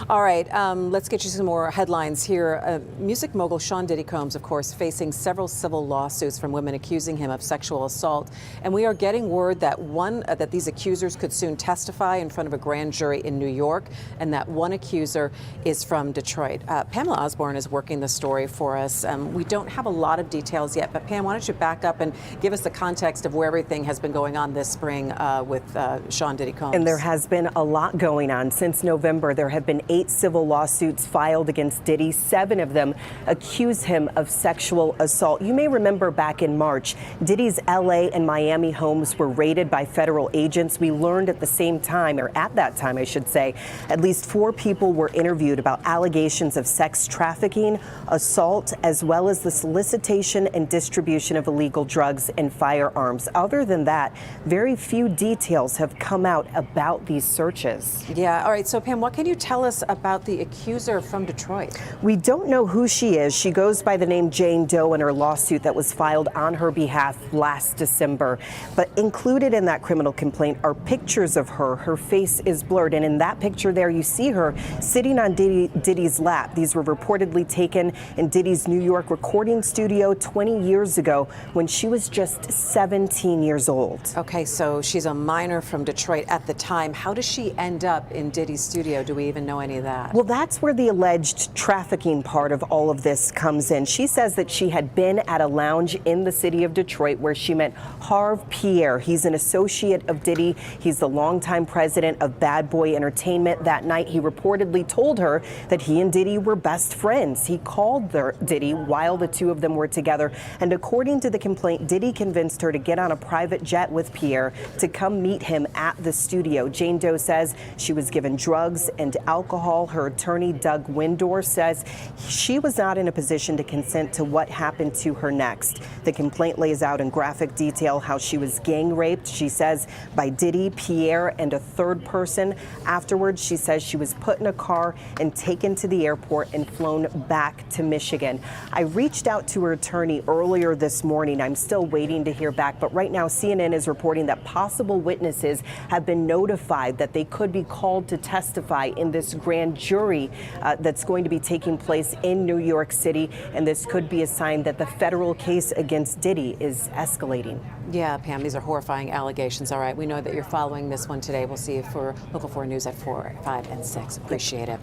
All right, let's get you some more headlines here. Music mogul Sean Diddy Combs, of course, facing several civil lawsuits from women accusing him of sexual assault. And we are getting word that that these accusers could soon testify in front of a grand jury in New York, and that one accuser is from Detroit. Pamela Osborne is working the story for us. We don't have a lot of details yet, but Pam, why don't you back up and give us the context of where everything has been going on this spring with Sean Diddy Combs. And there has been a lot going on. Since November, there have been 8 civil lawsuits filed against Diddy. 7 of them accuse him of sexual assault. You may remember back in March, Diddy's LA and Miami homes were raided by federal agents. We learned at the same time, or at that time, I should say, at least 4 people were interviewed about allegations of sex trafficking, assault, as well as the solicitation and distribution of illegal drugs and firearms. Other than that, very few details have come out about these searches. Yeah, all right. So, Pam, what can you tell us about the accuser from Detroit? We don't know who she is. She goes by the name Jane Doe in her lawsuit that was filed on her behalf last December. But included in that criminal complaint are pictures of her. Her face is blurred. And in that picture there, you see her sitting on Diddy's lap. These were reportedly taken in Diddy's New York recording studio 20 years ago when she was just 17 years old. Okay, so she's a minor from Detroit at the time. How does she end up in Diddy's studio? Do we even know any of that? Well, that's where the alleged trafficking part of all of this comes in. She says that she had been at a lounge in the city of Detroit where she met Harv Pierre. He's an associate of Diddy. He's the longtime president of Bad Boy Entertainment. That night, he reportedly told her that he and Diddy were best friends. He called Diddy while the two of them were together. And according to the complaint, Diddy convinced her to get on a private jet with Pierre to come meet him at the studio. Jane Doe says she was given drugs and alcohol. Her attorney, Doug Windor, says she was not in a position to consent to what happened to her next. The complaint lays out in graphic detail how she was gang raped, she says, by Diddy, Pierre, and a third person. Afterwards, she says she was put in a car and taken to the airport and flown back to Michigan. I reached out to her attorney earlier this morning. I'm still waiting to hear back, but right now CNN is reporting that possible witnesses have been notified that they could be called to testify in this grand jury that's going to be taking place in New York City, and this could be a sign that the federal case against Diddy is escalating. Yeah, Pam, these are horrifying allegations. All right, we know that you're following this one today. We'll see you for Local 4 News at 4, 5, and 6. Appreciate it.